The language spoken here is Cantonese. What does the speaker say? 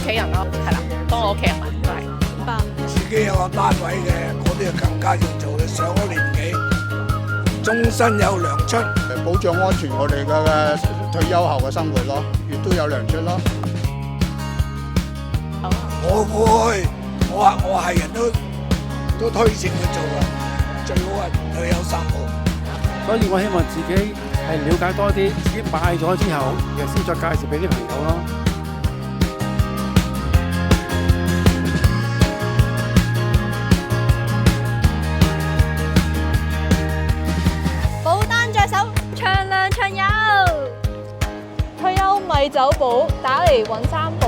企人咯，係啦，幫我屋企人買都係。明白。自己有個單位嘅，嗰啲就更加要做嘅。上咗年紀，終身有糧出，保障安全我哋嘅退休後嘅生活咯，亦都有糧出咯。我會，我係人都推薦佢做啊，最好係退休生活。所以我希望自己係了解多啲，自己買咗之後，亦先再介紹俾啲朋友咯。保單在手，長良長有。退休咪走寶，打嚟揾三寶。